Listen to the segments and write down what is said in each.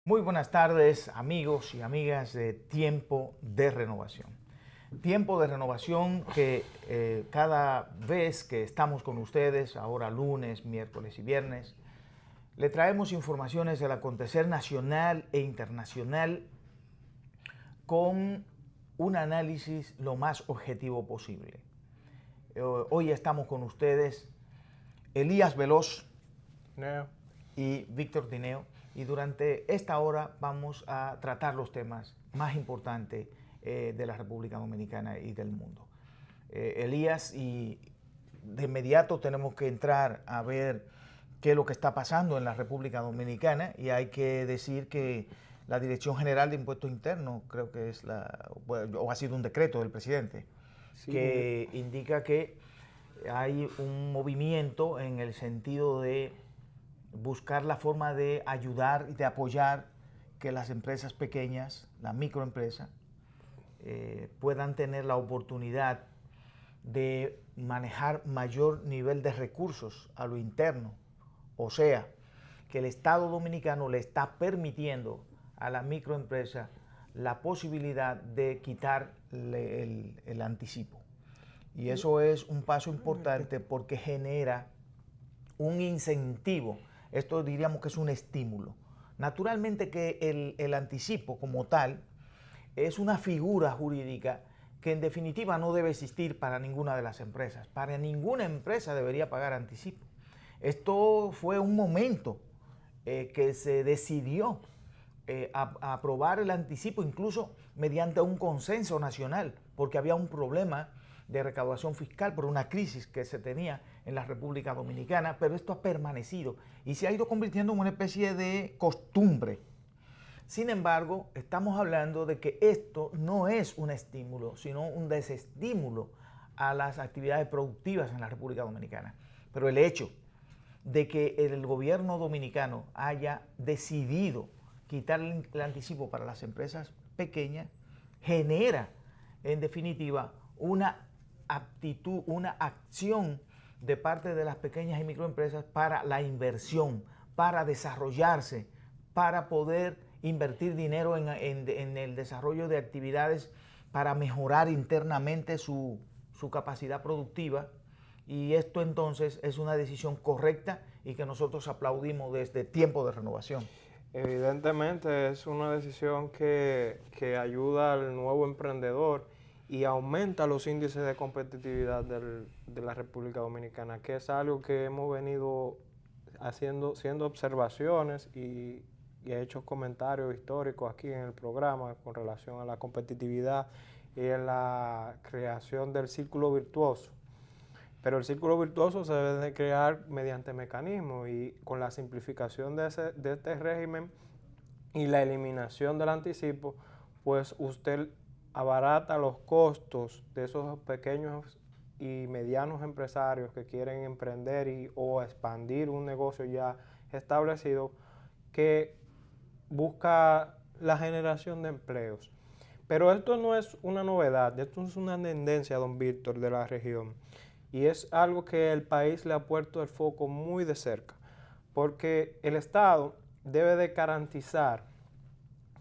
Muy buenas tardes, amigos y amigas de Tiempo de Renovación. Tiempo de Renovación que cada vez que estamos con ustedes, ahora lunes, miércoles y viernes, le traemos informaciones del acontecer nacional e internacional con un análisis lo más objetivo posible. Hoy estamos con ustedes Elías Veloz No. y Víctor Tineo, y durante esta hora vamos a tratar los temas más importantes de la República Dominicana y del mundo. Elías, y de inmediato tenemos que entrar a ver qué es lo que está pasando en la República Dominicana, y hay que decir que la Dirección General de Impuestos Internos, creo que es o ha sido un decreto del presidente, Sí, que indica que hay un movimiento en el sentido de buscar la forma de ayudar y de apoyar que las empresas pequeñas, la microempresa, puedan tener la oportunidad de manejar mayor nivel de recursos a lo interno. O sea, que el Estado Dominicano le está permitiendo a la microempresa la posibilidad de quitarle el anticipo. Y eso es un paso importante porque genera un incentivo. Esto diríamos que es un estímulo. Naturalmente que el anticipo como tal es una figura jurídica que en definitiva no debe existir para ninguna de las empresas. Para ninguna empresa debería pagar anticipo. Esto fue un momento que se decidió a aprobar el anticipo, incluso mediante un consenso nacional, porque había un problema de recaudación fiscal por una crisis que se tenía en la República Dominicana, pero esto ha permanecido y se ha ido convirtiendo en una especie de costumbre. Sin embargo, estamos hablando de que esto no es un estímulo, sino un desestímulo a las actividades productivas en la República Dominicana. Pero el hecho de que el gobierno dominicano haya decidido quitar el anticipo para las empresas pequeñas genera, en definitiva, una aptitud, una acción de parte de las pequeñas y microempresas para la inversión, para desarrollarse, para poder invertir dinero en el desarrollo de actividades para mejorar internamente su capacidad productiva. Y esto entonces es una decisión correcta y que nosotros aplaudimos desde Tiempo de Renovación. evidentemente es una decisión que ayuda al nuevo emprendedor y aumenta los índices de competitividad de la República Dominicana, que es algo que hemos venido haciendo observaciones y he hecho comentarios históricos aquí en el programa con relación a la competitividad y en la creación del círculo virtuoso. Pero el círculo virtuoso se debe de crear mediante mecanismos y con la simplificación de este régimen y la eliminación del anticipo, pues usted abarata los costos de esos pequeños y medianos empresarios que quieren emprender o expandir un negocio ya establecido que busca la generación de empleos. Pero esto no es una novedad, esto es una tendencia, don Víctor, de la región. Y es algo que el país le ha puesto el foco muy de cerca, porque el Estado debe de garantizar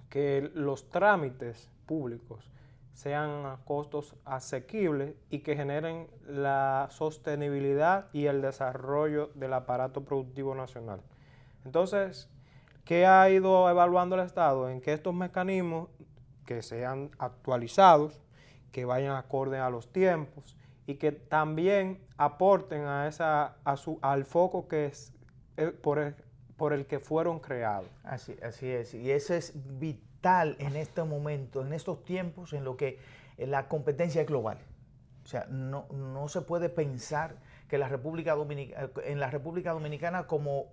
que los trámites públicos sean a costos asequibles y que generen la sostenibilidad y el desarrollo del aparato productivo nacional. Entonces, ¿qué ha ido evaluando el Estado? En que estos mecanismos que sean actualizados, que vayan acorde a los tiempos y que también aporten al foco que es por el que fueron creados. Así es. Y eso es vital en este momento, en estos tiempos en lo que la competencia es global. O sea, no se puede pensar que en la República Dominicana como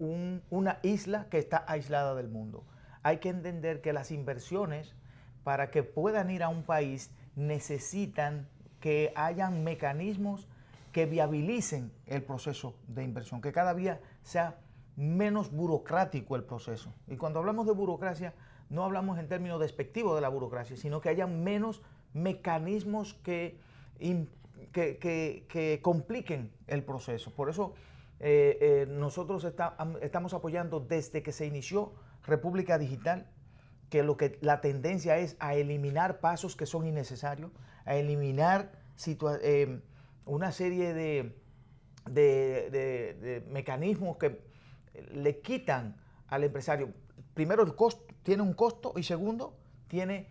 una isla que está aislada del mundo. Hay que entender que las inversiones, para que puedan ir a un país, necesitan que hayan mecanismos que viabilicen el proceso de inversión, que cada día sea menos burocrático el proceso. Y cuando hablamos de burocracia, no hablamos en términos despectivos de la burocracia, sino que haya menos mecanismos que compliquen el proceso. Por eso nosotros estamos apoyando desde que se inició República Digital, que la tendencia es a eliminar pasos que son innecesarios, a eliminar una serie de mecanismos que le quitan al empresario. Primero, el costo tiene un costo y segundo, tiene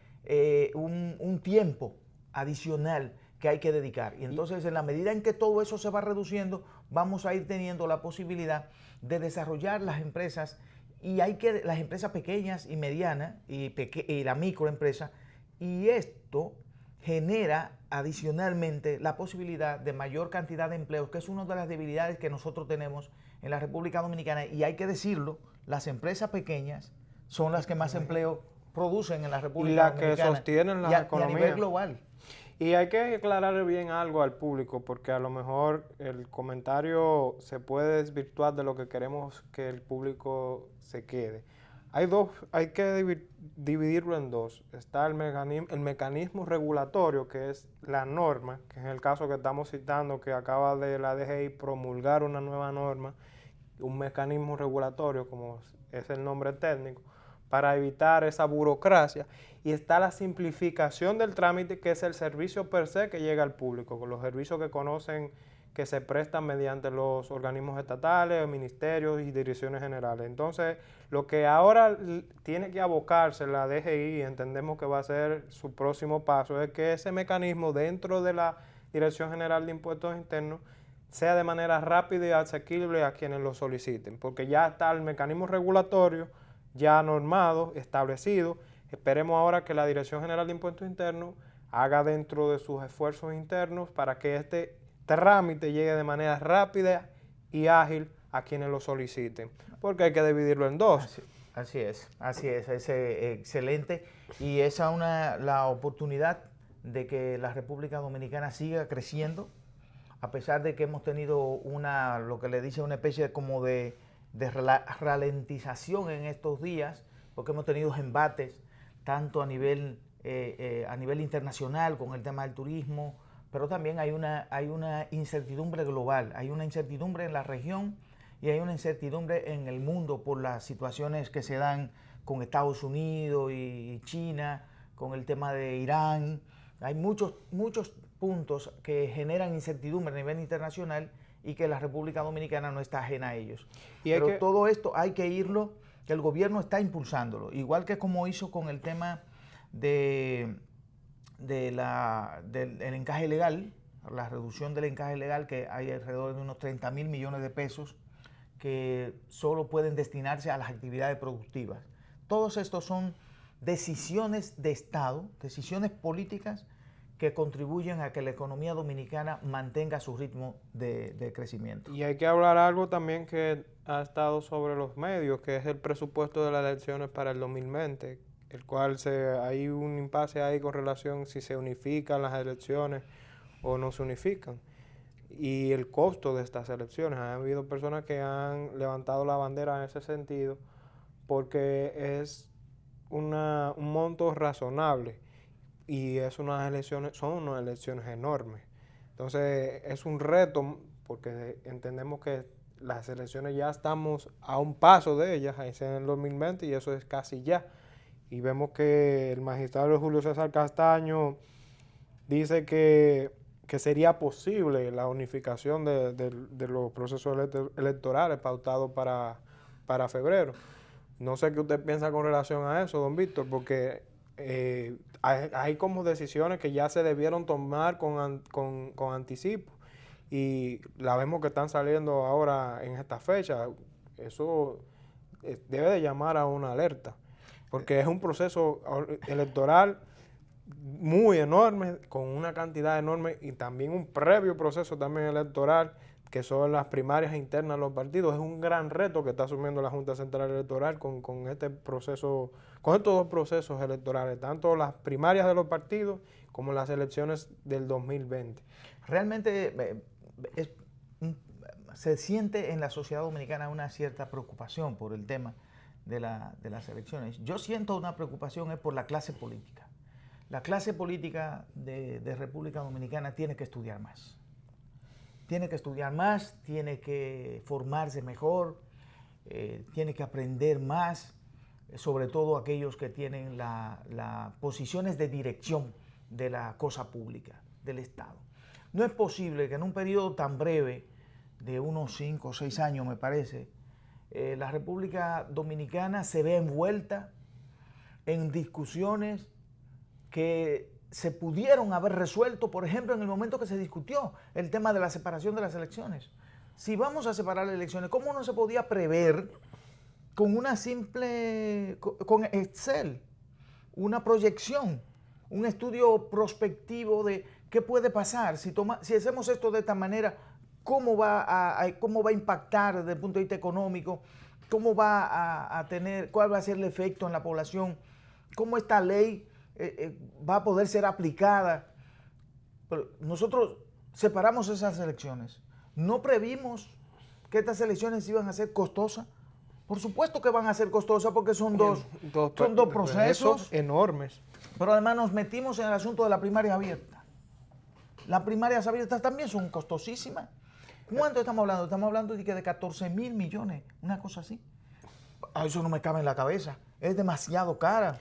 un tiempo adicional que hay que dedicar. Y entonces, en la medida en que todo eso se va reduciendo, vamos a ir teniendo la posibilidad de desarrollar las empresas, y las empresas pequeñas y medianas y la microempresa, y esto genera adicionalmente la posibilidad de mayor cantidad de empleos, que es una de las debilidades que nosotros tenemos en la República Dominicana, y hay que decirlo, las empresas pequeñas son las que más empleo producen en la República Dominicana. Y las que sostienen la economía. Y a nivel global. Y hay que aclararle bien algo al público, porque a lo mejor el comentario se puede desvirtuar de lo que queremos que el público se quede. Hay que dividirlo en dos. Está el mecanismo regulatorio, que es la norma, que en el caso que estamos citando, que acaba de la DGI promulgar una nueva norma, un mecanismo regulatorio, como es el nombre técnico, para evitar esa burocracia. Y está la simplificación del trámite, que es el servicio per se que llega al público, con los servicios que conocen, que se prestan mediante los organismos estatales, ministerios y direcciones generales. Entonces, lo que ahora tiene que abocarse la DGI, entendemos que va a ser su próximo paso, es que ese mecanismo dentro de la Dirección General de Impuestos Internos sea de manera rápida y asequible a quienes lo soliciten, porque ya está el mecanismo regulatorio ya normado, establecido. Esperemos ahora que la Dirección General de Impuestos Internos haga dentro de sus esfuerzos internos para que este trámite llegue de manera rápida y ágil a quienes lo soliciten, porque hay que dividirlo en dos. Así es, excelente, y esa es la oportunidad de que la República Dominicana siga creciendo, a pesar de que hemos tenido lo que le dice una especie como de ralentización en estos días, porque hemos tenido embates tanto a nivel internacional con el tema del turismo, pero también hay una incertidumbre global, hay una incertidumbre en la región y hay una incertidumbre en el mundo por las situaciones que se dan con Estados Unidos y China, con el tema de Irán. Hay muchos puntos que generan incertidumbre a nivel internacional y que la República Dominicana no está ajena a ellos. Pero todo esto hay que que el gobierno está impulsándolo, igual que como hizo con el tema del encaje legal, la reducción del encaje legal, que hay alrededor de unos 30.000 millones de pesos que solo pueden destinarse a las actividades productivas. Todos estos son decisiones de Estado, decisiones políticas que contribuyen a que la economía dominicana mantenga su ritmo de crecimiento. Y hay que hablar algo también que ha estado sobre los medios, que es el presupuesto de las elecciones para el 2020, el cual hay un impasse ahí con relación si se unifican las elecciones o no se unifican. Y el costo de estas elecciones. Ha habido personas que han levantado la bandera en ese sentido porque es un monto razonable y son unas elecciones enormes. Entonces es un reto porque entendemos que las elecciones ya estamos a un paso de ellas, ahí en el 2020, y eso es casi ya. Y vemos que el magistrado Julio César Castaño dice que sería posible la unificación de los procesos electorales pautados para febrero. No sé qué usted piensa con relación a eso, don Víctor, porque hay como decisiones que ya se debieron tomar con anticipo y la vemos que están saliendo ahora en esta fecha. Eso debe de llamar a una alerta, porque es un proceso electoral muy enorme, con una cantidad enorme, y también un previo proceso también electoral, que son las primarias internas de los partidos. Es un gran reto que está asumiendo la Junta Central Electoral con este proceso, con estos dos procesos electorales, tanto las primarias de los partidos como las elecciones del 2020. Realmente se siente en la sociedad dominicana una cierta preocupación por el tema de las elecciones. Yo siento una preocupación por la clase política. La clase política de República Dominicana tiene que estudiar más. Tiene que estudiar más, tiene que formarse mejor, tiene que aprender más sobre todo aquellos que tienen las posiciones de dirección de la cosa pública, del Estado. No es posible que en un periodo tan breve, de unos 5 o 6 años me parece, la República Dominicana se vea envuelta en discusiones que se pudieron haber resuelto, por ejemplo, en el momento que se discutió el tema de la separación de las elecciones. Si vamos a separar las elecciones, ¿cómo no se podía prever con una simple, con Excel, una proyección, un estudio prospectivo de qué puede pasar si hacemos esto de esta manera? ¿Cómo va a impactar desde el punto de vista económico? ¿Cómo va a tener, cuál va a ser el efecto en la población? ¿Cómo esta ley va a poder ser aplicada? Pero nosotros separamos esas elecciones. ¿No previmos que estas elecciones iban a ser costosas? Por supuesto que van a ser costosas porque son dos procesos enormes. Pero además nos metimos en el asunto de la primaria abierta. Las primarias abiertas también son costosísimas. ¿Cuánto estamos hablando? Estamos hablando de 14,000 millones, una cosa así. Eso no me cabe en la cabeza. Es demasiado cara.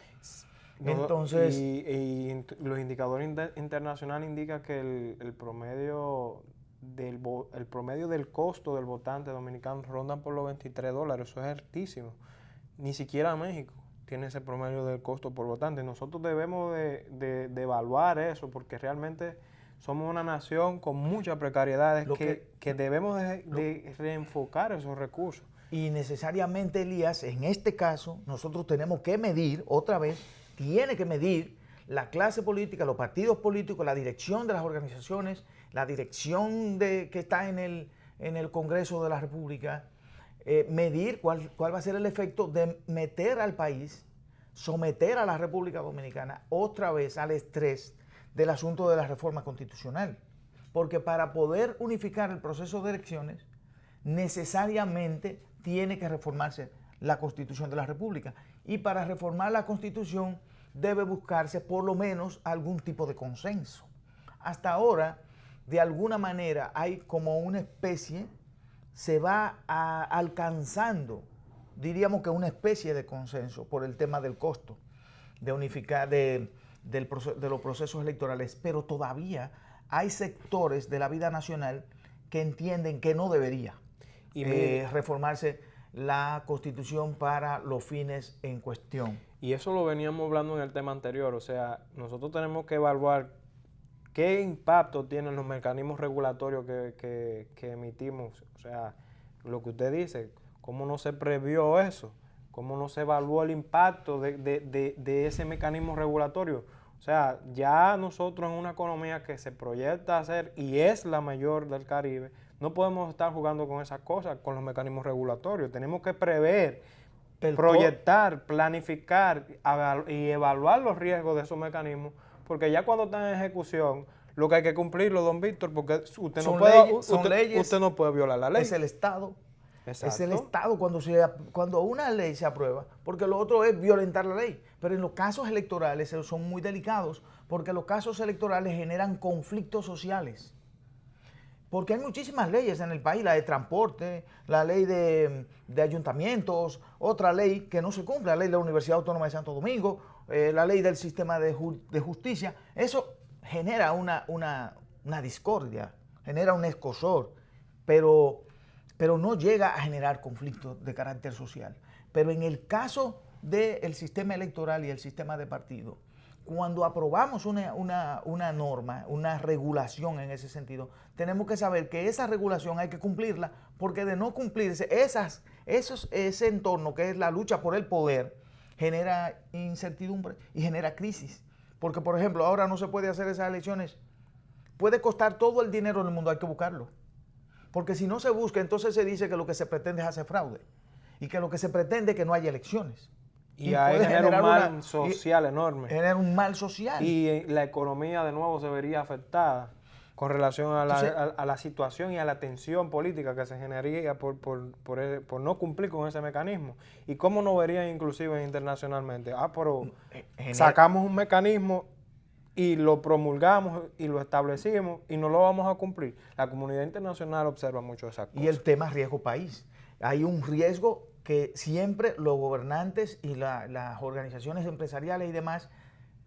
Entonces, y los indicadores internacionales indican que el promedio del costo del votante dominicano rondan por los $23. Eso es altísimo. Ni siquiera México tiene ese promedio del costo por votante. Nosotros debemos de evaluar eso porque realmente somos una nación con muchas precariedades que debemos de reenfocar esos recursos. Y necesariamente, Elías, en este caso, nosotros tenemos que medir, otra vez, tiene que medir la clase política, los partidos políticos, la dirección de las organizaciones, la dirección que está en el Congreso de la República, medir cuál va a ser el efecto de meter al país, someter a la República Dominicana otra vez al estrés del asunto de la reforma constitucional. Porque para poder unificar el proceso de elecciones, necesariamente tiene que reformarse la Constitución de la República. Y para reformar la Constitución debe buscarse por lo menos algún tipo de consenso. Hasta ahora, de alguna manera, hay como una especie, se va alcanzando, diríamos que una especie de consenso por el tema del costo, de unificar, de los procesos electorales, pero todavía hay sectores de la vida nacional que entienden que no debería reformarse la Constitución para los fines en cuestión. Y eso lo veníamos hablando en el tema anterior, o sea, nosotros tenemos que evaluar qué impacto tienen los mecanismos regulatorios que emitimos, o sea, lo que usted dice, cómo no se previó eso, cómo no se evaluó el impacto de ese mecanismo regulatorio. O sea, ya nosotros en una economía que se proyecta a ser y es la mayor del Caribe, no podemos estar jugando con esas cosas, con los mecanismos regulatorios. Tenemos que prever, proyectar, planificar y evaluar los riesgos de esos mecanismos, porque ya cuando están en ejecución, lo que hay que cumplirlo, don Víctor, porque usted no puede violar la ley. Es el Estado. Exacto. Es el Estado cuando una ley se aprueba, porque lo otro es violentar la ley. Pero en los casos electorales son muy delicados, porque los casos electorales generan conflictos sociales. Porque hay muchísimas leyes en el país, la de transporte, la ley de ayuntamientos, otra ley que no se cumple, la ley de la Universidad Autónoma de Santo Domingo, la ley del sistema de justicia. Eso genera una discordia, genera un escozor, pero no llega a generar conflictos de carácter social. Pero en el caso del sistema electoral y el sistema de partido, cuando aprobamos una norma, una regulación en ese sentido, tenemos que saber que esa regulación hay que cumplirla, porque de no cumplirse, ese entorno que es la lucha por el poder, genera incertidumbre y genera crisis. Porque, por ejemplo, ahora no se puede hacer esas elecciones. Puede costar todo el dinero del mundo, hay que buscarlo. Porque si no se busca, entonces se dice que lo que se pretende es hacer fraude. Y que lo que se pretende es que no haya elecciones. Y ahí genera un mal social enorme. Genera un mal social. Y la economía de nuevo se vería afectada con relación a la situación y a la tensión política que se generaría por no cumplir con ese mecanismo. ¿Y cómo nos verían inclusive internacionalmente? Pero sacamos un mecanismo y lo promulgamos y lo establecimos y no lo vamos a cumplir. La comunidad internacional observa mucho esas cosas. Y el tema riesgo país. Hay un riesgo que siempre los gobernantes y las organizaciones empresariales y demás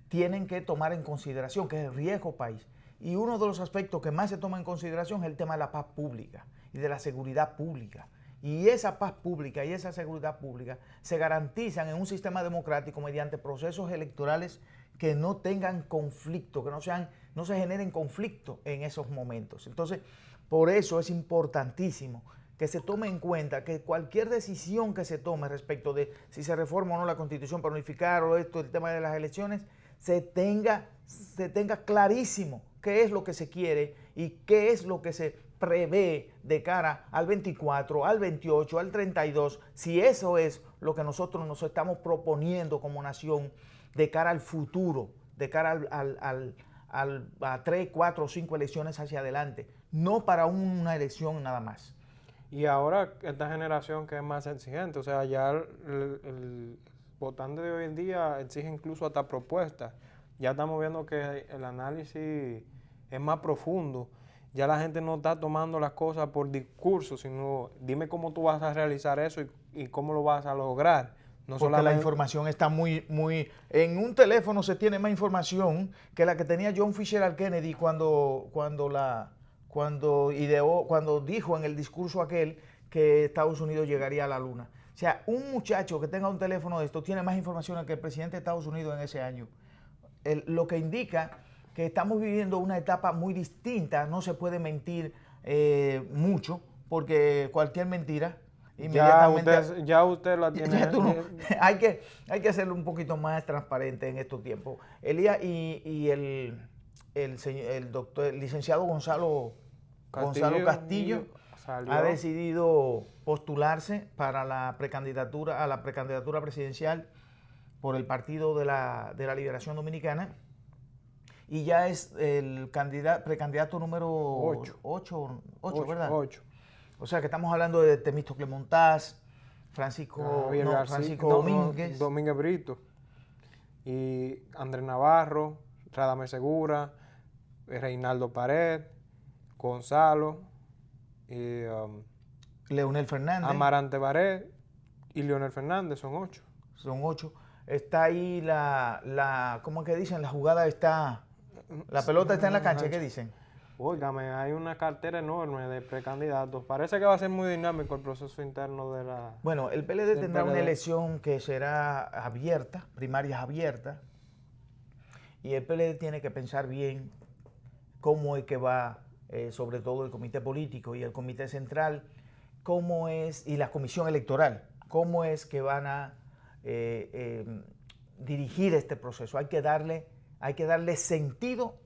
tienen que tomar en consideración, que es el riesgo país. Y uno de los aspectos que más se toma en consideración es el tema de la paz pública y de la seguridad pública. Y esa paz pública y esa seguridad pública se garantizan en un sistema democrático mediante procesos electorales que no tengan conflicto, que no se generen conflicto en esos momentos. Entonces, por eso es importantísimo que se tome en cuenta que cualquier decisión que se tome respecto de si se reforma o no la Constitución para unificar o esto, el tema de las elecciones, se tenga clarísimo qué es lo que se quiere y qué es lo que se prevé de cara al 24, al 28, al 32, si eso es lo que nosotros nos estamos proponiendo como nación de cara al futuro, de cara a 3, 4 o 5 elecciones hacia adelante, no para una elección nada más. Y ahora esta generación que es más exigente, o sea, ya el votante de hoy en día exige incluso hasta propuestas. Ya estamos viendo que el análisis es más profundo. Ya la gente no está tomando las cosas por discurso, sino dime cómo tú vas a realizar eso y cómo lo vas a lograr. No porque la información está muy... En un teléfono se tiene más información que la que tenía John Fitzgerald Kennedy cuando dijo en el discurso aquel que Estados Unidos llegaría a la Luna. O sea, un muchacho que tenga un teléfono de esto tiene más información que el presidente de Estados Unidos en ese año. Lo que indica que estamos viviendo una etapa muy distinta, no se puede mentir mucho, porque cualquier mentira inmediatamente... Ya usted la tiene... Hay que hacerlo un poquito más transparente en estos tiempos. Elías y el licenciado Gonzalo Castillo ha decidido postularse para a la precandidatura presidencial por el Partido de la Liberación Dominicana y ya es el precandidato número 8, ¿verdad? 8. O sea que estamos hablando de Temístocles Montaz, Francisco Domínguez. Domínguez Brito. Y Andrés Navarro, Radamés Segura, Reinaldo Pared, Gonzalo, y, Leonel Fernández. Amarante Pared y Leonel Fernández, son 8. Son 8. Está ahí ¿cómo es que dicen? La jugada está... La pelota está en la cancha, ¿qué dicen? Óigame, hay una cartera enorme de precandidatos. Parece que va a ser muy dinámico el proceso interno de la... Bueno, el PLD tendrá una elección que será abierta, primarias abiertas, y el PLD tiene que pensar bien cómo es que va, sobre todo el comité político y el comité central, cómo es, y la comisión electoral, cómo es que van a dirigir este proceso. Hay que darle sentido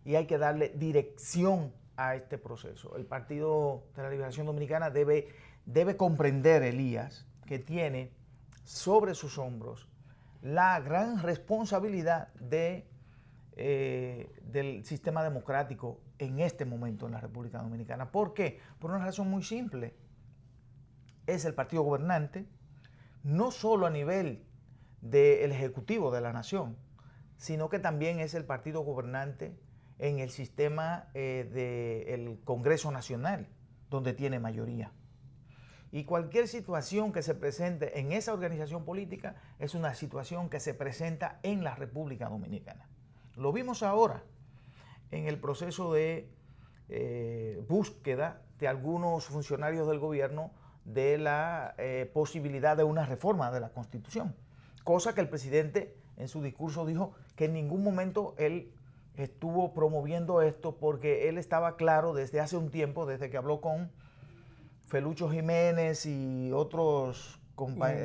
y hay que darle dirección a este proceso. El Partido de la Liberación Dominicana debe comprender, Elías, que tiene sobre sus hombros la gran responsabilidad del sistema democrático en este momento en la República Dominicana. ¿Por qué? Por una razón muy simple. Es el partido gobernante, no solo a nivel del Ejecutivo de la Nación, sino que también es el partido gobernante en el sistema del Congreso Nacional, donde tiene mayoría. Y cualquier situación que se presente en esa organización política es una situación que se presenta en la República Dominicana. Lo vimos ahora en el proceso de búsqueda de algunos funcionarios del gobierno de la posibilidad de una reforma de la Constitución, cosa que el presidente en su discurso dijo que en ningún momento él estuvo promoviendo esto porque él estaba claro desde hace un tiempo, desde que habló con Felucho Jiménez y otros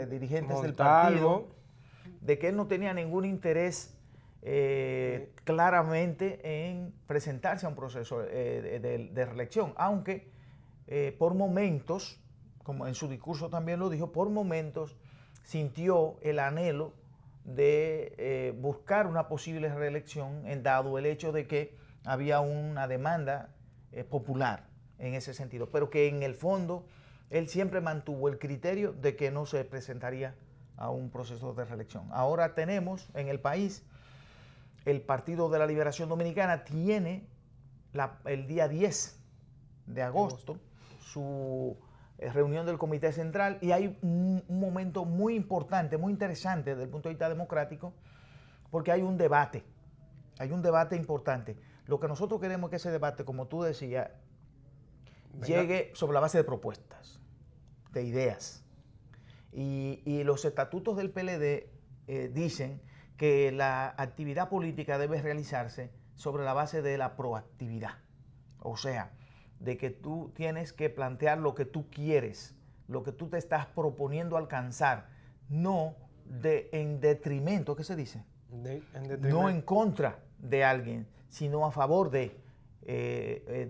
dirigentes del partido, de que él no tenía ningún interés claramente en presentarse a un proceso de reelección, aunque por momentos, como en su discurso también lo dijo, por momentos sintió el anhelo de buscar una posible reelección, dado el hecho de que había una demanda popular en ese sentido, pero que en el fondo él siempre mantuvo el criterio de que no se presentaría a un proceso de reelección. Ahora tenemos en el país, el Partido de la Liberación Dominicana tiene el día 10 de agosto su reunión del Comité Central, y hay un momento muy importante, muy interesante desde el punto de vista democrático, porque hay un debate importante. Lo que nosotros queremos es que ese debate, como tú decías, llegue sobre la base de propuestas, de ideas. Y los estatutos del PLD dicen que la actividad política debe realizarse sobre la base de la proactividad. O sea, de que tú tienes que plantear lo que tú quieres, lo que tú te estás proponiendo alcanzar, no en detrimento, ¿qué se dice? No en contra de alguien, sino a favor de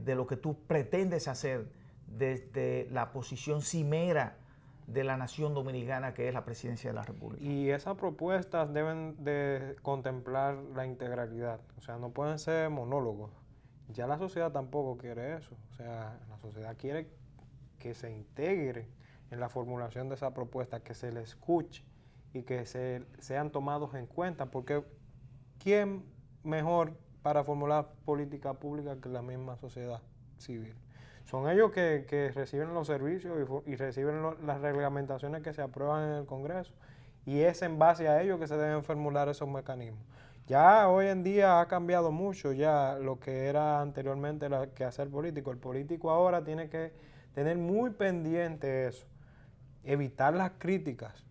lo que tú pretendes hacer desde la posición cimera de la nación dominicana, que es la presidencia de la República. Y esas propuestas deben de contemplar la integralidad, o sea, no pueden ser monólogos. Ya la sociedad tampoco quiere eso, o sea, la sociedad quiere que se integre en la formulación de esa propuesta, que se le escuche y que sean tomados en cuenta, porque ¿quién mejor para formular política pública que la misma sociedad civil? Son ellos que reciben los servicios y reciben las reglamentaciones que se aprueban en el Congreso, y es en base a ellos que se deben formular esos mecanismos. Ya hoy en día ha cambiado mucho ya lo que era anteriormente el quehacer político. El político ahora tiene que tener muy pendiente eso, evitar las críticas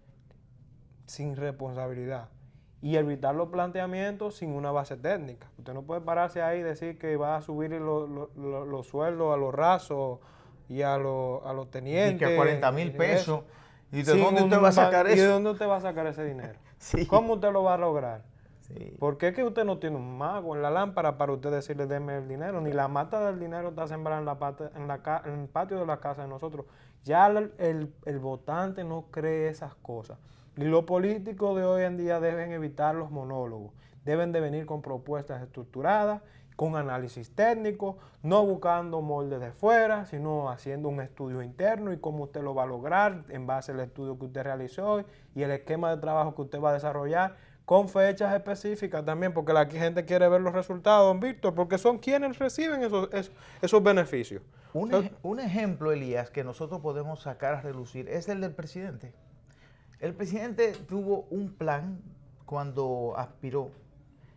sin responsabilidad y evitar los planteamientos sin una base técnica. Usted no puede pararse ahí y decir que va a subir los sueldos a los rasos y a los tenientes. Y que a 40,000 pesos. ¿Y de dónde usted va a sacar eso? ¿Y de dónde usted va a sacar ese dinero? Sí. ¿Cómo usted lo va a lograr? Sí. ¿Por qué es que usted no tiene un mago en la lámpara para usted decirle deme el dinero? Ni la mata del dinero está sembrada en el patio de la casa de nosotros. Ya el votante no cree esas cosas. Y los políticos de hoy en día deben evitar los monólogos. Deben de venir con propuestas estructuradas, con análisis técnico, no buscando moldes de fuera, sino haciendo un estudio interno y cómo usted lo va a lograr en base al estudio que usted realizó y el esquema de trabajo que usted va a desarrollar, con fechas específicas también, porque la gente quiere ver los resultados, don Víctor, porque son quienes reciben esos beneficios. Un ejemplo, Elías, que nosotros podemos sacar a relucir es el del presidente. El presidente tuvo un plan cuando aspiró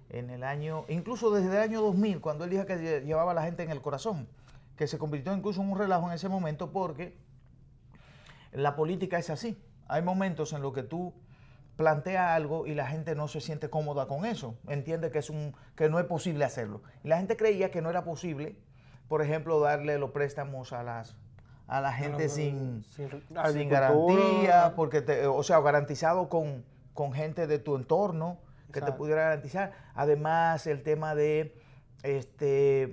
en el año, incluso desde el año 2000, cuando él dijo que llevaba a la gente en el corazón, que se convirtió incluso en un relajo en ese momento, porque la política es así. Hay momentos en los que tú plantea algo y la gente no se siente cómoda con eso, entiende que no es posible hacerlo. Y la gente creía que no era posible, por ejemplo, darle los préstamos a la gente sin garantía, porque o sea, garantizado con gente de tu entorno que te pudiera garantizar. Además, el tema de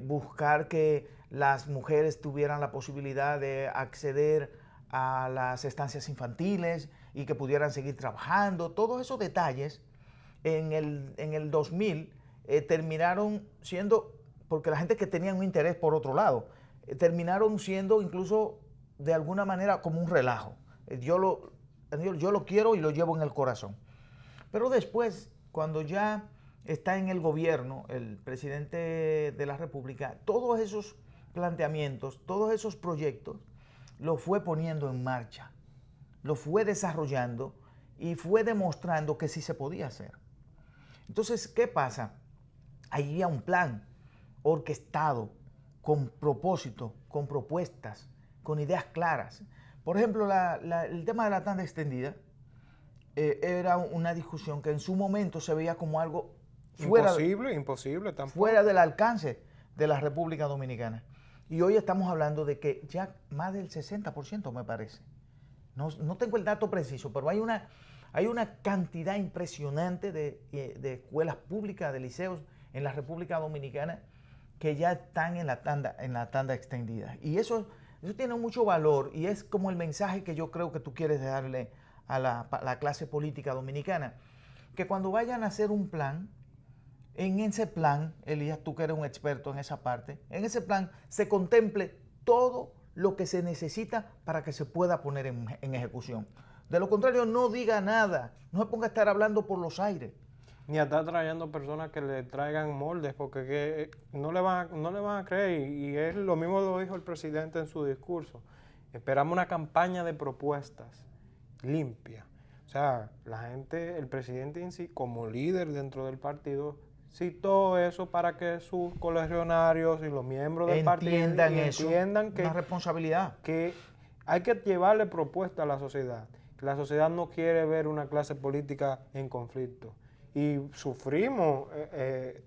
buscar que las mujeres tuvieran la posibilidad de acceder a las estancias infantiles y que pudieran seguir trabajando. Todos esos detalles en el 2000 terminaron siendo, porque la gente que tenía un interés por otro lado, terminaron siendo incluso de alguna manera como un relajo. Yo lo quiero y lo llevo en el corazón. Pero después, cuando ya está en el gobierno el presidente de la República, todos esos planteamientos, todos esos proyectos, los fue poniendo en marcha, lo fue desarrollando y fue demostrando que sí se podía hacer. Entonces, ¿qué pasa? Ahí había un plan orquestado, con propósito, con propuestas, con ideas claras. Por ejemplo, el tema de la tanda extendida era una discusión que en su momento se veía como algo imposible tampoco. Fuera del alcance de la República Dominicana. Y hoy estamos hablando de que ya más del 60%, me parece. No tengo el dato preciso, pero hay una cantidad impresionante de escuelas públicas, de liceos en la República Dominicana que ya están en la tanda extendida. Y eso tiene mucho valor y es como el mensaje que yo creo que tú quieres darle a la clase política dominicana. Que cuando vayan a hacer un plan, en ese plan, Elías, tú que eres un experto en esa parte, en ese plan se contemple todo lo que se necesita para que se pueda poner en ejecución. De lo contrario, no diga nada, no se ponga a estar hablando por los aires. Ni a estar trayendo personas que le traigan moldes, porque no le van a creer, y él lo mismo lo dijo el presidente en su discurso. Esperamos una campaña de propuestas limpia. O sea, la gente, el presidente en sí, como líder dentro del partido, citó eso para que sus colegionarios y los miembros del partido entiendan una responsabilidad. Que hay que llevarle propuesta a la sociedad. Que la sociedad no quiere ver una clase política en conflicto. Y sufrimos,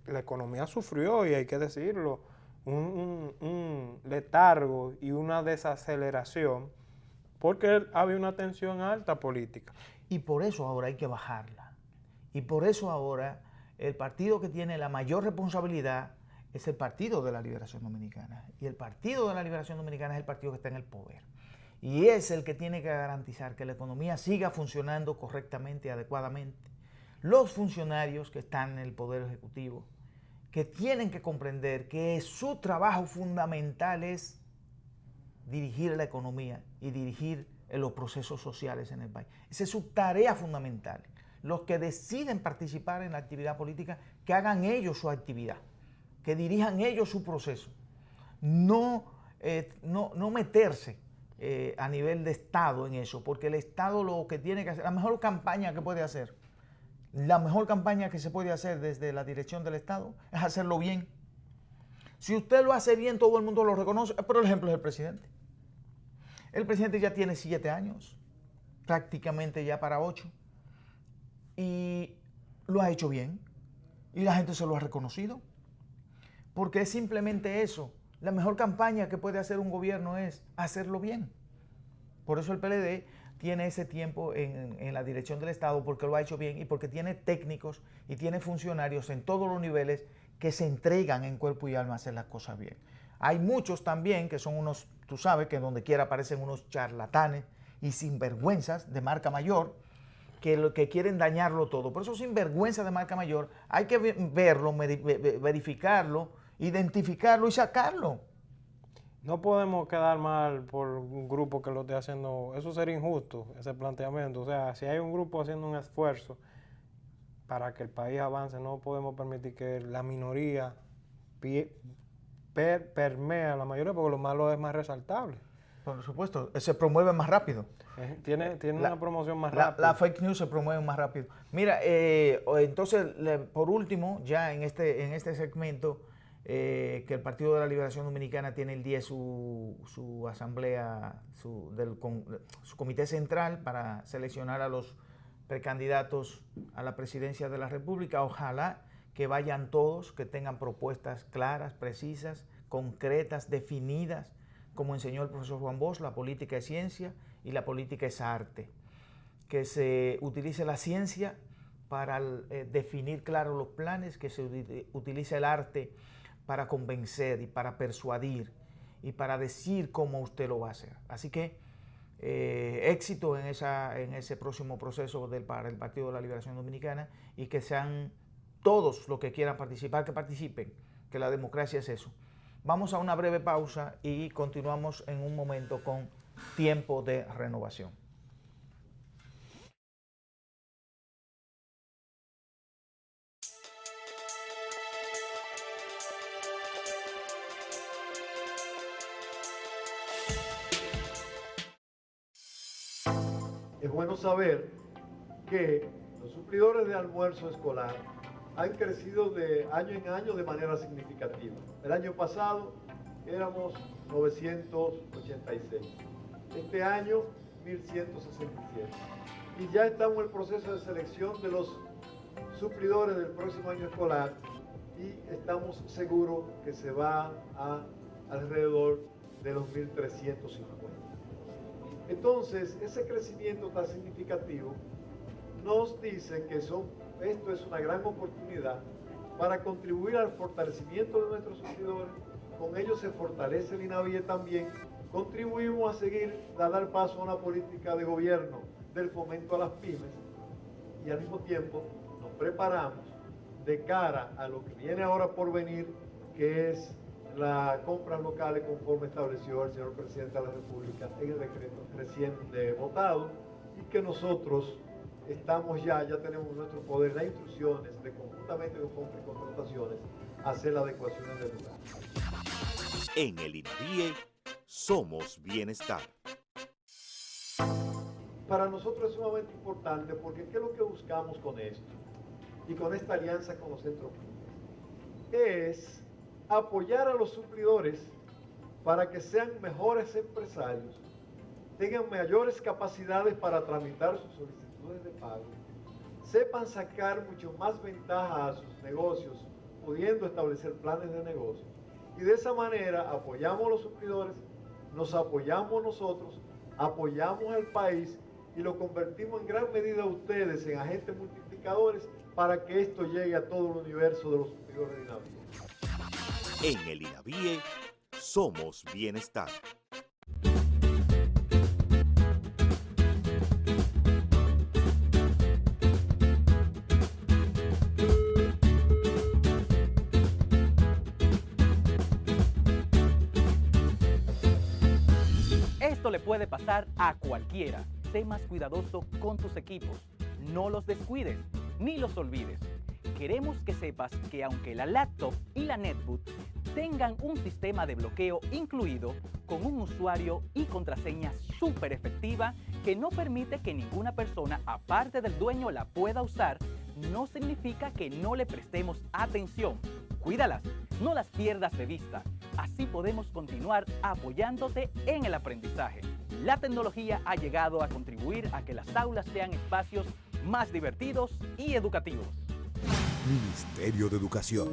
la economía sufrió, y hay que decirlo, un letargo y una desaceleración porque había una tensión alta política. Y por eso ahora hay que bajarla. Y por eso ahora el partido que tiene la mayor responsabilidad es el Partido de la Liberación Dominicana. Y el Partido de la Liberación Dominicana es el partido que está en el poder. Y es el que tiene que garantizar que la economía siga funcionando correctamente y adecuadamente. Los funcionarios que están en el Poder Ejecutivo, que tienen que comprender que su trabajo fundamental es dirigir la economía y dirigir los procesos sociales en el país. Esa es su tarea fundamental. Los que deciden participar en la actividad política, que hagan ellos su actividad, que dirijan ellos su proceso. No meterse a nivel de Estado en eso, porque el Estado lo que tiene que hacer, la mejor campaña que puede hacer, la mejor campaña que se puede hacer desde la dirección del Estado es hacerlo bien. Si usted lo hace bien, todo el mundo lo reconoce. Por ejemplo, es el presidente. El presidente ya tiene 7 años, prácticamente ya para 8, y lo ha hecho bien, y la gente se lo ha reconocido, porque es simplemente eso. La mejor campaña que puede hacer un gobierno es hacerlo bien. Por eso el PLD tiene ese tiempo en la dirección del Estado, porque lo ha hecho bien y porque tiene técnicos y tiene funcionarios en todos los niveles que se entregan en cuerpo y alma a hacer las cosas bien. Hay muchos también que son unos, tú sabes, que donde quiera aparecen unos charlatanes y sinvergüenzas de marca mayor que quieren dañarlo todo. Por eso sinvergüenza de marca mayor hay que verlo, verificarlo, identificarlo y sacarlo. No podemos quedar mal por un grupo que lo esté haciendo. Eso sería injusto, ese planteamiento. O sea, si hay un grupo haciendo un esfuerzo para que el país avance, no podemos permitir que la minoría permea a la mayoría, porque lo malo es más resaltable. Por supuesto, se promueve más rápido. Tiene una promoción más rápida. La fake news se promueve más rápido. Mira, entonces, por último, ya en este segmento, que el Partido de la Liberación Dominicana tiene el 10 su asamblea, su comité central para seleccionar a los precandidatos a la presidencia de la República. Ojalá que vayan todos, que tengan propuestas claras, precisas, concretas, definidas, como enseñó el profesor Juan Bosch. La política es ciencia y la política es arte. Que se utilice la ciencia para definir claro los planes, que se utilice el arte para convencer y para persuadir y para decir cómo usted lo va a hacer. Así que éxito en ese próximo proceso para el Partido de la Liberación Dominicana, y que sean todos los que quieran participar, que participen, que la democracia es eso. Vamos a una breve pausa y continuamos en un momento con Tiempo de Renovación. Es bueno saber que los suplidores de almuerzo escolar han crecido de año en año de manera significativa. El año pasado éramos 986, este año 1167. Y ya estamos en el proceso de selección de los suplidores del próximo año escolar, y estamos seguros que se va a alrededor de los 1350. Entonces, ese crecimiento tan significativo nos dice que esto es una gran oportunidad para contribuir al fortalecimiento de nuestros suplidores. Con ello se fortalece el INAVIE también. Contribuimos a seguir, a dar paso a una política de gobierno del fomento a las pymes, y al mismo tiempo nos preparamos de cara a lo que viene ahora por venir, que es las compras locales, conforme estableció el señor presidente de la República en el decreto recién votado, y que nosotros estamos ya tenemos nuestro poder, las instrucciones de, conjuntamente con compras y contrataciones, hacer las adecuaciones del lugar. En el INAVIE somos bienestar. para nosotros es sumamente importante porque ¿qué es lo que buscamos con esto? Y con esta alianza con los centros públicos. Es apoyar a los suplidores para que sean mejores empresarios, tengan mayores capacidades para tramitar sus solicitudes de pago, sepan sacar mucho más ventaja a sus negocios, pudiendo establecer planes de negocio. Y de esa manera apoyamos a los suplidores, nos apoyamos nosotros, apoyamos al país y lo convertimos en gran medida ustedes en agentes multiplicadores para que esto llegue a todo el universo de los suplidores de INAVIE. En el INAVIE somos bienestar. Esto le puede pasar a cualquiera. Sé más cuidadoso con tus equipos. No los descuides ni los olvides. Queremos que sepas que aunque la laptop y la netbook tengan un sistema de bloqueo incluido con un usuario y contraseña súper efectiva que no permite que ninguna persona aparte del dueño la pueda usar, no significa que no le prestemos atención. Cuídalas, no las pierdas de vista. Así podemos continuar apoyándote en el aprendizaje. La tecnología ha llegado a contribuir a que las aulas sean espacios más divertidos y educativos. Ministerio de Educación.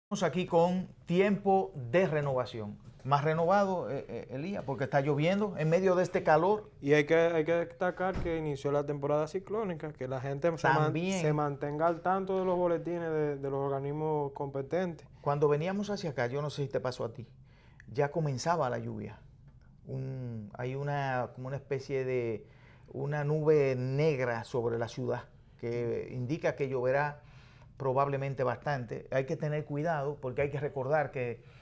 Estamos aquí con tiempo de renovación. Más renovado, Elías, porque está lloviendo en medio de este calor. Y hay que destacar que inició la temporada ciclónica, que la gente se mantenga al tanto de los boletines de los organismos competentes. Cuando veníamos hacia acá, yo no sé si te pasó a ti, ya comenzaba la lluvia. Hay como una especie de una nube negra sobre la ciudad que indica que lloverá probablemente bastante. Hay que tener cuidado porque hay que recordar que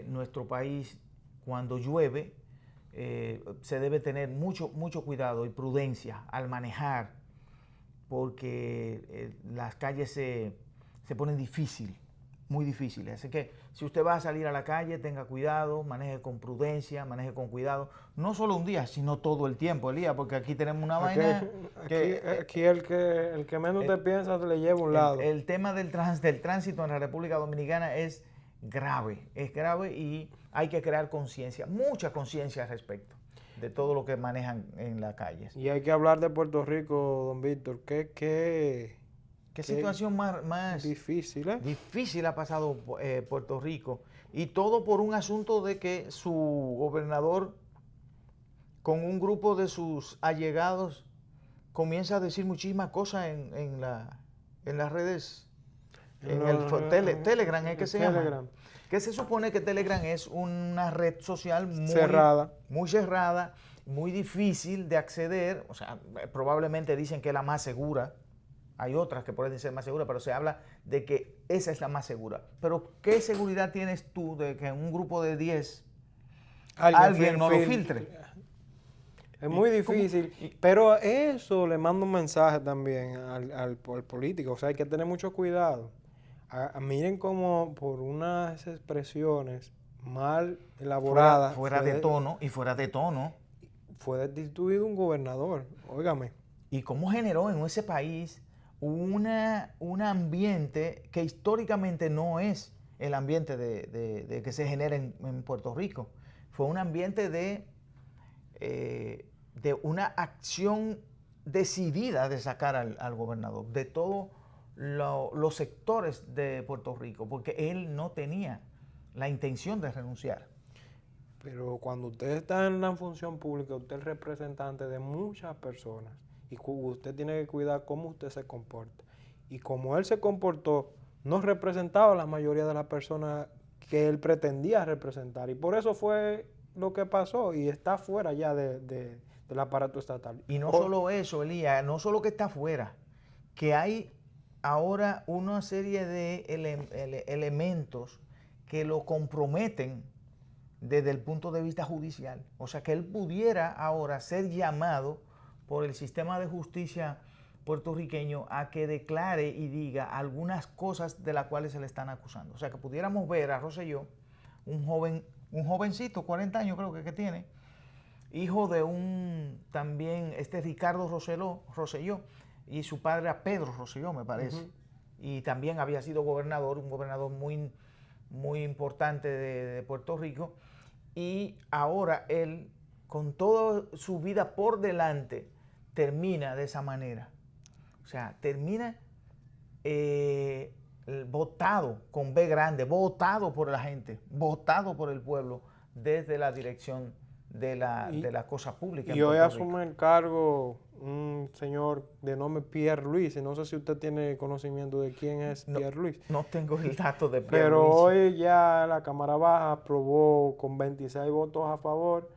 nuestro país, cuando llueve, se debe tener mucho cuidado y prudencia al manejar, porque las calles se ponen muy difíciles. Así que si usted va a salir a la calle, tenga cuidado, maneje con prudencia, maneje con cuidado, no solo un día, sino todo el tiempo, Elías, porque aquí tenemos una vaina que... Aquí el que menos te piensa te le lleva a un lado. El tema del tránsito en la República Dominicana es grave y hay que crear conciencia, mucha conciencia al respecto de todo lo que manejan en las calles. Y hay que hablar de Puerto Rico, don Víctor. ¿Qué situación más difícil, ¿eh? Difícil ha pasado Puerto Rico, y todo por un asunto de que su gobernador, con un grupo de sus allegados, comienza a decir muchísimas cosas en las redes. Telegram es que se llama. Que se supone que Telegram es una red social muy cerrada, muy difícil de acceder. O sea, probablemente dicen que es la más segura. Hay otras que pueden ser más seguras, pero se habla de que esa es la más segura. Pero ¿qué seguridad tienes tú de que en un grupo de 10 alguien no lo filtre? Es muy difícil, pero eso le manda un mensaje también al político. O sea, hay que tener mucho cuidado. Miren cómo por unas expresiones mal elaboradas... Fuera de tono. Fue destituido un gobernador, óigame. ¿Y cómo generó en ese país un ambiente que históricamente no es el ambiente de que se genera en Puerto Rico? Fue un ambiente de una acción decidida de sacar al gobernador, de todos los sectores de Puerto Rico, porque él no tenía la intención de renunciar. Pero cuando usted está en la función pública, usted es representante de muchas personas y usted tiene que cuidar cómo usted se comporta. Y como él se comportó, no representaba a la mayoría de las personas que él pretendía representar. Y por eso fue lo que pasó y está fuera ya del aparato estatal. Y no solo eso, Elías, no solo que está fuera, que hay ahora una serie de elementos que lo comprometen desde el punto de vista judicial. O sea, que él pudiera ahora ser llamado por el sistema de justicia puertorriqueño a que declare y diga algunas cosas de las cuales se le están acusando. O sea, que pudiéramos ver a Rosselló, un jovencito, 40 años creo que tiene, hijo de también Ricardo Rosselló, y su padre a Pedro Rosselló, me parece. Y también había sido gobernador, un gobernador muy, muy importante de Puerto Rico. Y ahora él, con toda su vida por delante, termina de esa manera. O sea, termina votado, con B grande, votado por la gente, votado por el pueblo desde la dirección de la cosa pública. Y hoy asume el cargo un señor de nombre Pierre Luis. No sé si usted tiene conocimiento de quién es Pierre Luis. No tengo el dato de Pierre Pero Luis. hoy ya la Cámara Baja aprobó con 26 votos a favor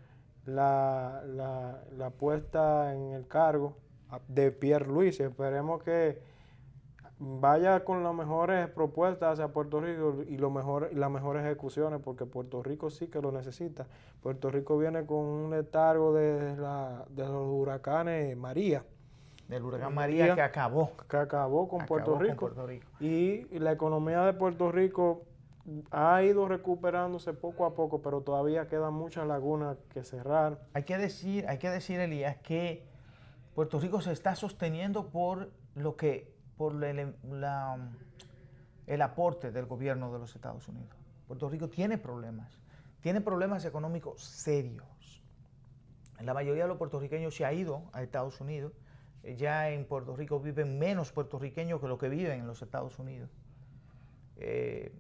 la puesta en el cargo de Pierre Luis. Esperemos que vaya con las mejores propuestas hacia Puerto Rico y las mejores ejecuciones, porque Puerto Rico sí que lo necesita. Puerto Rico viene con un letargo de los huracanes María. Del huracán María que acabó con Puerto Rico. Y la economía de Puerto Rico ha ido recuperándose poco a poco, pero todavía quedan muchas lagunas que cerrar. Hay que decir, Elías, que Puerto Rico se está sosteniendo por el aporte del gobierno de los Estados Unidos. Puerto Rico tiene problemas económicos serios. La mayoría de los puertorriqueños se ha ido a Estados Unidos. Ya en Puerto Rico viven menos puertorriqueños que los que viven en los Estados Unidos. Es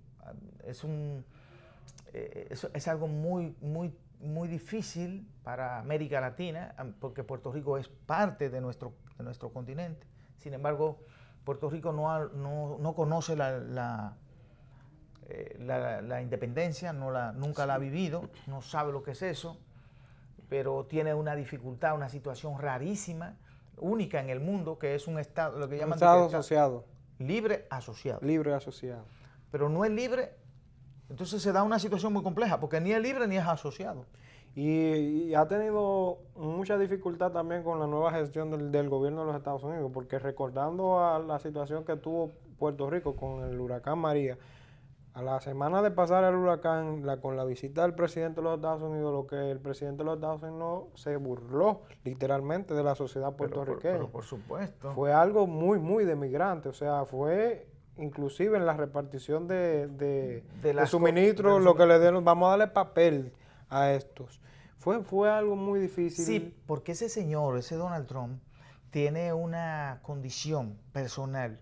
algo muy, muy, muy difícil para América Latina, porque Puerto Rico es parte de nuestro continente. Sin embargo, Puerto Rico no conoce la independencia, nunca la ha vivido, no sabe lo que es eso, pero tiene una dificultad, una situación rarísima, única en el mundo, que es un estado, lo que llaman estado asociado. Libre asociado. Libre asociado. Pero no es libre, entonces se da una situación muy compleja, porque ni es libre ni es asociado. Y ha tenido mucha dificultad también con la nueva gestión del gobierno de los Estados Unidos, porque recordando a la situación que tuvo Puerto Rico con el huracán María, a la semana de pasar el huracán, con la visita del presidente de los Estados Unidos, lo que el presidente de los Estados Unidos se burló literalmente de la sociedad puertorriqueña. Pero por supuesto. Fue algo muy, muy de migrante, o sea, fue inclusive en la repartición de suministros, lo que le dieron, vamos a darle papel a estos. Fue algo muy difícil. Sí, porque ese Donald Trump, tiene una condición personal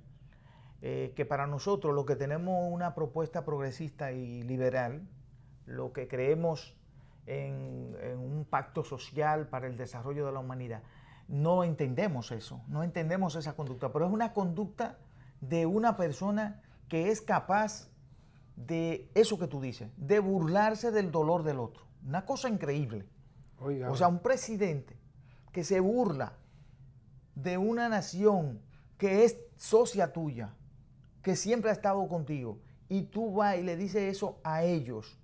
que para nosotros, los que tenemos una propuesta progresista y liberal, lo que creemos en un pacto social para el desarrollo de la humanidad, no entendemos eso, no entendemos esa conducta, pero es una conducta de una persona que es capaz de eso que tú dices, de burlarse del dolor del otro. Una cosa increíble. Oiga. O sea, un presidente que se burla de una nación que es socia tuya, que siempre ha estado contigo, y tú vas y le dices eso a ellos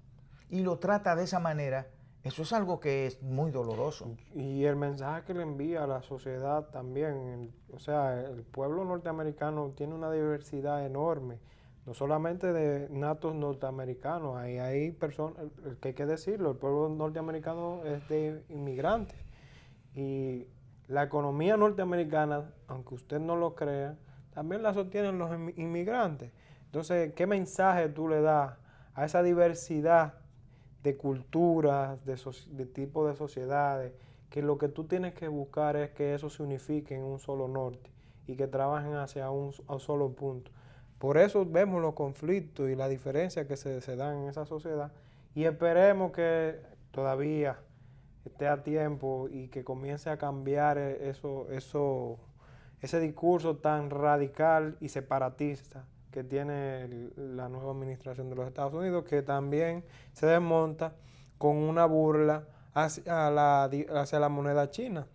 y lo trata de esa manera, eso es algo que es muy doloroso. Y el mensaje que le envía a la sociedad también, o sea, el pueblo norteamericano tiene una diversidad enorme, no solamente de natos norteamericanos, hay personas, que hay que decirlo, el pueblo norteamericano es de inmigrantes. Y la economía norteamericana, aunque usted no lo crea, también la sostienen los inmigrantes. Entonces, ¿qué mensaje tú le das a esa diversidad de culturas, de tipo de sociedades, que lo que tú tienes que buscar es que eso se unifique en un solo norte y que trabajen hacia un solo punto? Por eso vemos los conflictos y la diferencia que se dan en esa sociedad, y esperemos que todavía esté a tiempo y que comience a cambiar ese discurso tan radical y separatista que tiene la nueva administración de los Estados Unidos, que también se desmonta con una burla hacia la moneda china,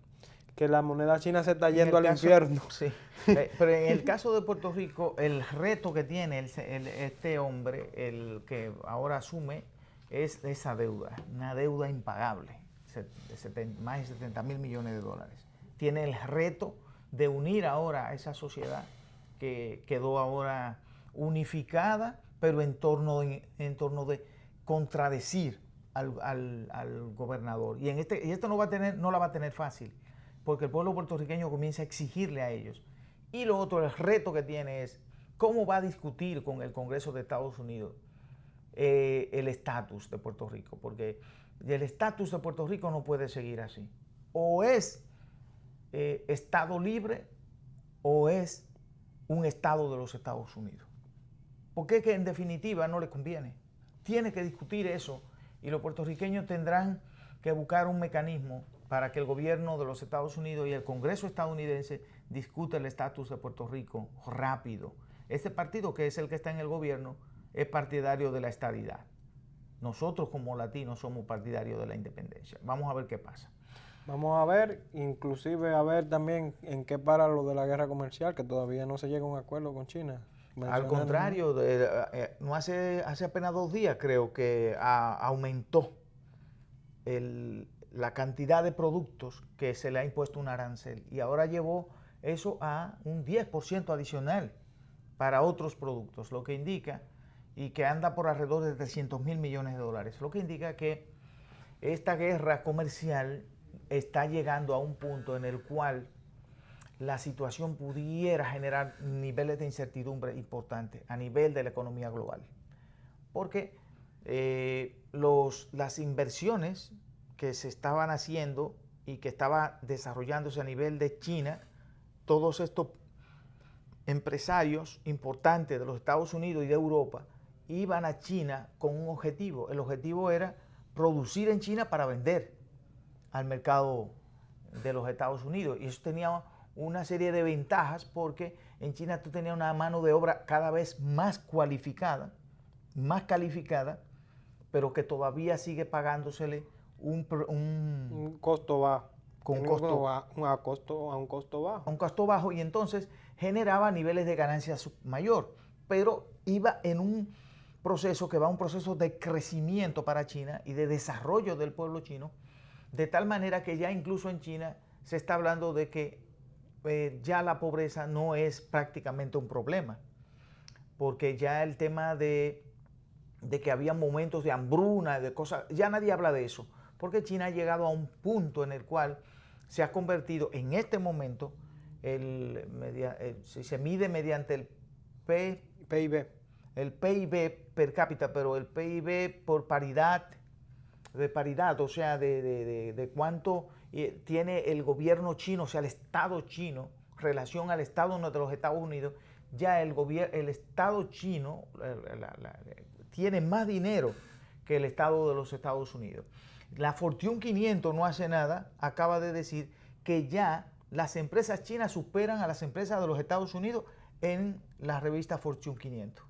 que la moneda china se está yendo al infierno. Sí, pero en el caso de Puerto Rico, el reto que tiene este hombre, el que ahora asume, es esa deuda, una deuda impagable, de más de $70,000 millones. Tiene el reto de unir ahora a esa sociedad que quedó ahora unificada, pero en torno de contradecir al gobernador. Y esto no la va a tener fácil, porque el pueblo puertorriqueño comienza a exigirle a ellos. Y lo otro, el reto que tiene es cómo va a discutir con el Congreso de Estados Unidos el estatus de Puerto Rico, porque el estatus de Puerto Rico no puede seguir así. O es Estado libre o es un Estado de los Estados Unidos. Porque es que en definitiva no le conviene. Tiene que discutir eso y los puertorriqueños tendrán que buscar un mecanismo para que el gobierno de los Estados Unidos y el Congreso estadounidense discuta el estatus de Puerto Rico rápido. Este partido, que es el que está en el gobierno, es partidario de la estadidad. Nosotros como latinos somos partidarios de la independencia. Vamos a ver qué pasa. Vamos a ver, inclusive a ver también en qué para lo de la guerra comercial, que todavía no se llega a un acuerdo con China. Al contrario, no hace apenas 2 días creo que aumentó la cantidad de productos que se le ha impuesto un arancel y ahora llevó eso a un 10% adicional para otros productos, lo que indica, y que anda por alrededor de 300.000 millones de dólares, lo que indica que esta guerra comercial está llegando a un punto en el cual la situación pudiera generar niveles de incertidumbre importantes a nivel de la economía global. Porque las inversiones que se estaban haciendo y que estaba desarrollándose a nivel de China, todos estos empresarios importantes de los Estados Unidos y de Europa iban a China con un objetivo. El objetivo era producir en China para vender al mercado de los Estados Unidos. Y eso tenía una serie de ventajas porque en China tú tenías una mano de obra cada vez más cualificada, más calificada, pero que todavía sigue pagándosele un costo bajo. Con a un costo bajo. A un costo bajo, y entonces generaba niveles de ganancias mayor, pero iba en un proceso que va a un proceso de crecimiento para China y de desarrollo del pueblo chino, de tal manera que ya incluso en China se está hablando de que ya la pobreza no es prácticamente un problema, porque ya el tema de que había momentos de hambruna, de cosas, ya nadie habla de eso, porque China ha llegado a un punto en el cual se ha convertido en este momento, si se mide mediante el PIB. El PIB per cápita, pero el PIB por paridad, o sea, de cuánto tiene el gobierno chino, o sea, el Estado chino, relación al Estado de los Estados Unidos, ya el Estado chino tiene más dinero que el Estado de los Estados Unidos. La Fortune 500 no hace nada, acaba de decir que ya las empresas chinas superan a las empresas de los Estados Unidos en la revista Fortune 500.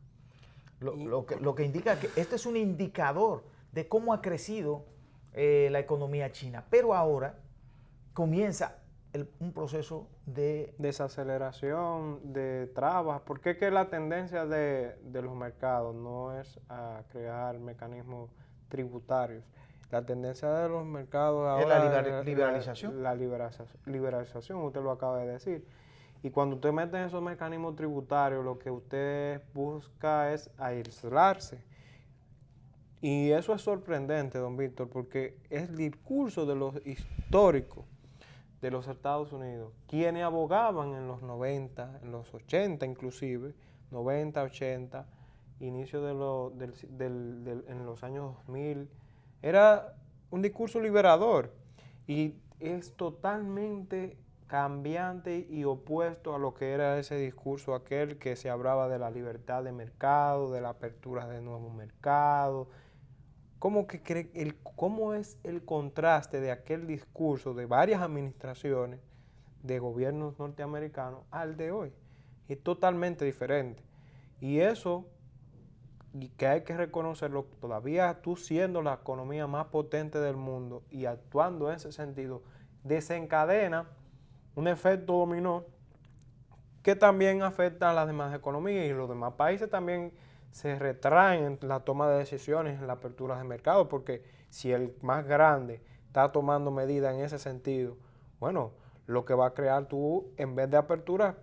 Lo que indica que este es un indicador de cómo ha crecido la economía china. Pero ahora comienza un proceso de desaceleración, de trabas, porque es que la tendencia de los mercados no es a crear mecanismos tributarios. La tendencia de los mercados ahora es la liberalización. La liberalización, usted lo acaba de decir. Y cuando usted mete en esos mecanismos tributarios, lo que usted busca es aislarse. Y eso es sorprendente, don Víctor, porque es el discurso de los históricos de los Estados Unidos, quienes abogaban en los 90, en los 80 inclusive, 90, 80, inicio en los años 2000, era un discurso liberador y es totalmente cambiante y opuesto a lo que era ese discurso aquel que se hablaba de la libertad de mercado, de la apertura de nuevos mercados. ¿Cómo es el contraste de aquel discurso de varias administraciones de gobiernos norteamericanos al de hoy? Es totalmente diferente. Y eso, y que hay que reconocerlo, todavía tú siendo la economía más potente del mundo y actuando en ese sentido, desencadena un efecto dominó que también afecta a las demás economías, y los demás países también se retraen en la toma de decisiones, en la apertura de mercado, porque si el más grande está tomando medidas en ese sentido, bueno, lo que va a crear tú, en vez de apertura,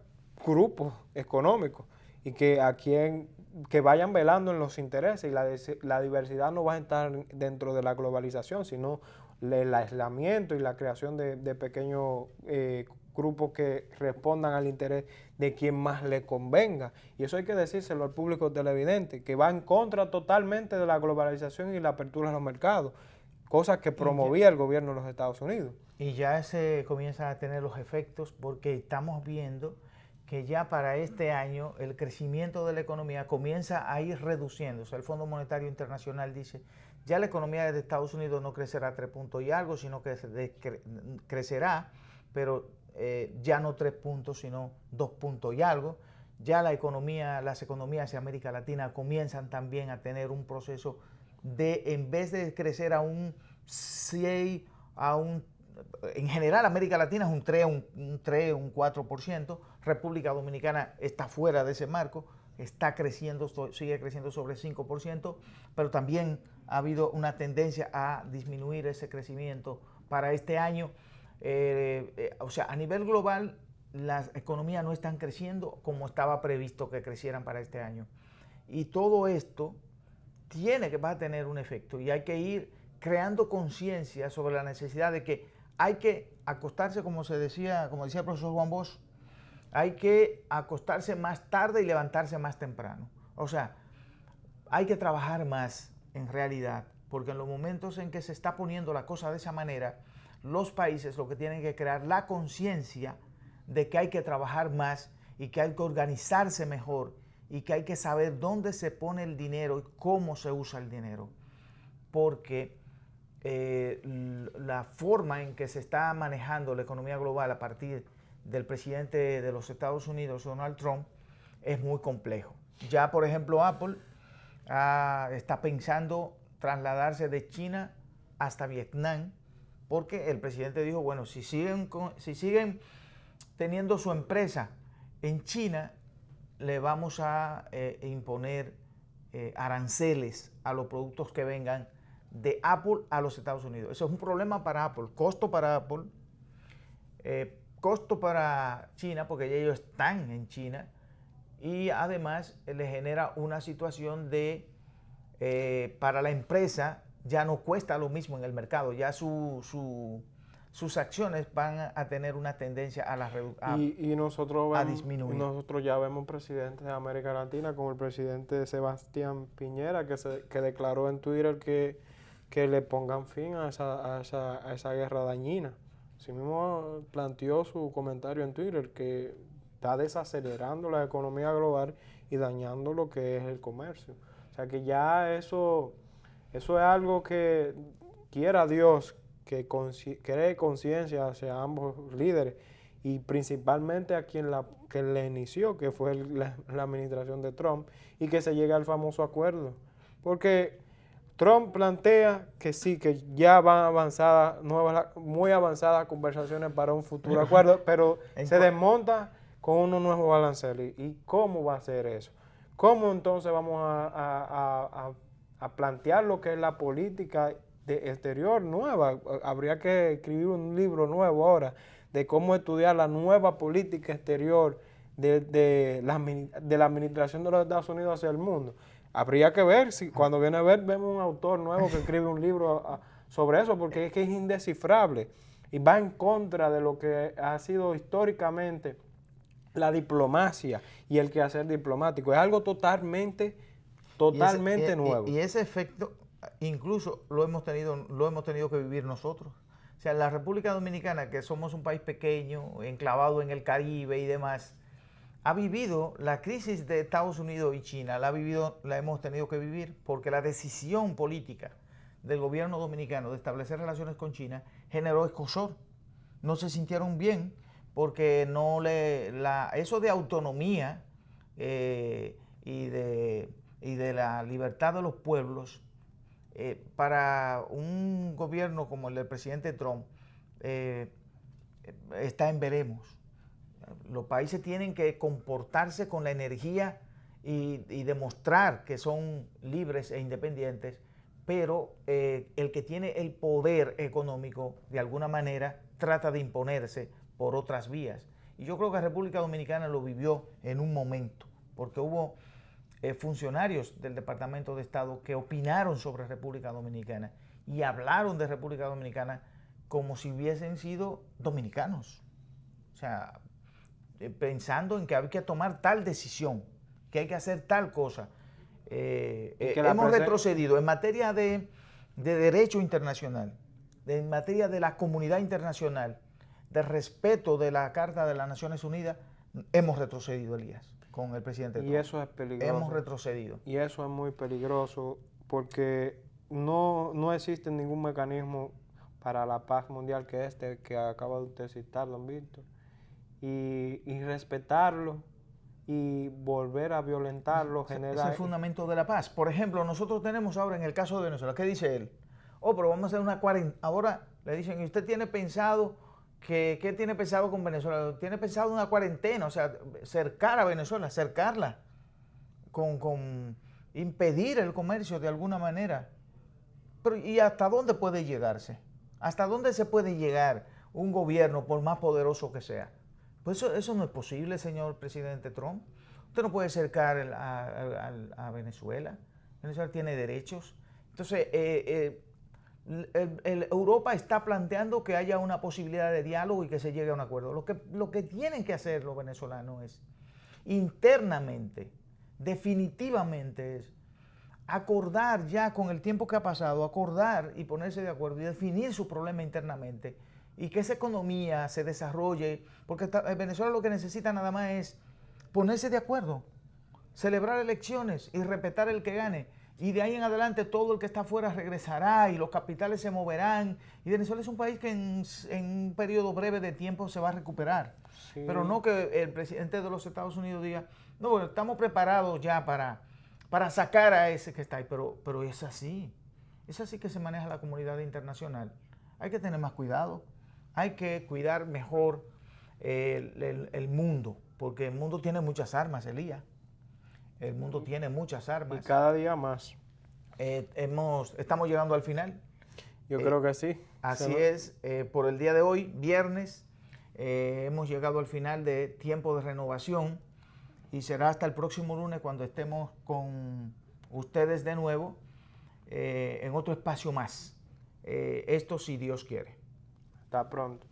grupos económicos y que vayan velando en los intereses, y la diversidad no va a estar dentro de la globalización, sino el aislamiento y la creación de pequeños grupos que respondan al interés de quien más le convenga. Y eso hay que decírselo al público televidente, que va en contra totalmente de la globalización y la apertura a los mercados, cosas que promovía el gobierno de los Estados Unidos. Y ya se comienzan a tener los efectos, porque estamos viendo que ya para este año el crecimiento de la economía comienza a ir reduciéndose. El Fondo Monetario Internacional dice, ya la economía de Estados Unidos no crecerá 3 puntos y algo, sino que crecerá, pero ya no 3 puntos, sino 2 puntos y algo. Ya las economías de América Latina comienzan también a tener un proceso de, en vez de crecer a un 6, en general América Latina es un 3, un 4%, República Dominicana está fuera de ese marco, está creciendo, sigue creciendo sobre 5%, pero también ha habido una tendencia a disminuir ese crecimiento para este año. O sea, a nivel global, las economías no están creciendo como estaba previsto que crecieran para este año. Y todo esto va a tener un efecto, y hay que ir creando conciencia sobre la necesidad de que hay que acostarse, como decía el profesor Juan Bosch, hay que acostarse más tarde y levantarse más temprano. O sea, hay que trabajar más en realidad, porque en los momentos en que se está poniendo la cosa de esa manera, los países lo que tienen que crear la conciencia de que hay que trabajar más y que hay que organizarse mejor y que hay que saber dónde se pone el dinero y cómo se usa el dinero. Porque la forma en que se está manejando la economía global a partir del presidente de los Estados Unidos, Donald Trump, es muy complejo. Ya, por ejemplo, Apple está pensando trasladarse de China hasta Vietnam, porque el presidente dijo, bueno, si siguen teniendo su empresa en China, le vamos a imponer aranceles a los productos que vengan de Apple a los Estados Unidos. Eso es un problema para Apple, costo para Apple, costo para China, porque ellos están en China, y además le genera una situación de, para la empresa, ya no cuesta lo mismo en el mercado, ya sus acciones van a tener una tendencia y nosotros a disminuir. Nosotros ya vemos presidentes de América Latina, como el presidente Sebastián Piñera, que declaró en Twitter que le pongan fin a esa guerra dañina. Así mismo planteó su comentario en Twitter, que está desacelerando la economía global y dañando lo que es el comercio. O sea que ya eso es algo que quiera Dios que cree conciencia hacia ambos líderes, y principalmente a quien que le inició, que fue la administración de Trump, y que se llegue al famoso acuerdo. Porque Trump plantea que sí, que ya van muy avanzadas conversaciones para un futuro acuerdo, pero se desmonta con unos nuevos aranceles. ¿Y cómo va a ser eso? ¿Cómo entonces vamos a plantear lo que es la política exterior nueva? Habría que escribir un libro nuevo ahora de cómo estudiar la nueva política exterior de la administración de los Estados Unidos hacia el mundo. Habría que ver, si cuando viene a ver, vemos un autor nuevo que escribe un libro sobre eso, porque es que es indescifrable y va en contra de lo que ha sido históricamente la diplomacia y el quehacer diplomático. Es algo totalmente nuevo. Y ese efecto incluso lo hemos tenido que vivir nosotros. O sea, la República Dominicana, que somos un país pequeño, enclavado en el Caribe y demás, ha vivido la crisis de Estados Unidos y China, la hemos tenido que vivir porque la decisión política del gobierno dominicano de establecer relaciones con China generó escozor. No se sintieron bien porque eso de autonomía y de la libertad de los pueblos, para un gobierno como el del presidente Trump, está en veremos. Los países tienen que comportarse con la energía y demostrar que son libres e independientes, pero el que tiene el poder económico, de alguna manera, trata de imponerse por otras vías. Y yo creo que República Dominicana lo vivió en un momento, porque hubo funcionarios del Departamento de Estado que opinaron sobre República Dominicana y hablaron de República Dominicana como si hubiesen sido dominicanos. O sea, pensando en que hay que tomar tal decisión, que hay que hacer tal cosa. Hemos retrocedido en materia de derecho internacional, en materia de la comunidad internacional, de respeto de la Carta de las Naciones Unidas. Hemos retrocedido, Elías, con el presidente Trump. Y eso es peligroso. Hemos retrocedido. Y eso es muy peligroso porque no existe ningún mecanismo para la paz mundial que que acaba de usted citar, don Víctor. Y respetarlo y volver a violentarlo genera... Es el fundamento de la paz. Por ejemplo, nosotros tenemos ahora en el caso de Venezuela, ¿qué dice él? Oh, pero vamos a hacer una cuarentena. Ahora le dicen, ¿y usted tiene pensado qué tiene pensado con Venezuela? Tiene pensado una cuarentena, o sea, cercar a Venezuela, cercarla, con impedir el comercio de alguna manera. Pero ¿y hasta dónde puede llegarse? ¿Hasta dónde se puede llegar un gobierno por más poderoso que sea? Pues eso no es posible, señor presidente Trump. Usted no puede cercar a Venezuela. Venezuela tiene derechos. Entonces, Europa está planteando que haya una posibilidad de diálogo y que se llegue a un acuerdo. Lo que tienen que hacer los venezolanos es internamente, definitivamente es acordar ya con el tiempo que ha pasado, acordar y ponerse de acuerdo y definir su problema internamente y que esa economía se desarrolle, porque Venezuela lo que necesita nada más es ponerse de acuerdo, celebrar elecciones y respetar el que gane. Y de ahí en adelante todo el que está afuera regresará y los capitales se moverán. Y Venezuela es un país que en un periodo breve de tiempo se va a recuperar. Sí. Pero no que el presidente de los Estados Unidos diga, no, bueno, estamos preparados ya para sacar a ese que está ahí. Pero es así que se maneja la comunidad internacional. Hay que tener más cuidado, hay que cuidar mejor el mundo, porque el mundo tiene muchas armas, Elías. El mundo tiene muchas armas. Y cada día más. Estamos llegando al final. Yo creo que sí. Así es. Por el día de hoy, viernes, hemos llegado al final de tiempo de renovación y será hasta el próximo lunes cuando estemos con ustedes de nuevo en otro espacio más. Esto si Dios quiere. Hasta pronto.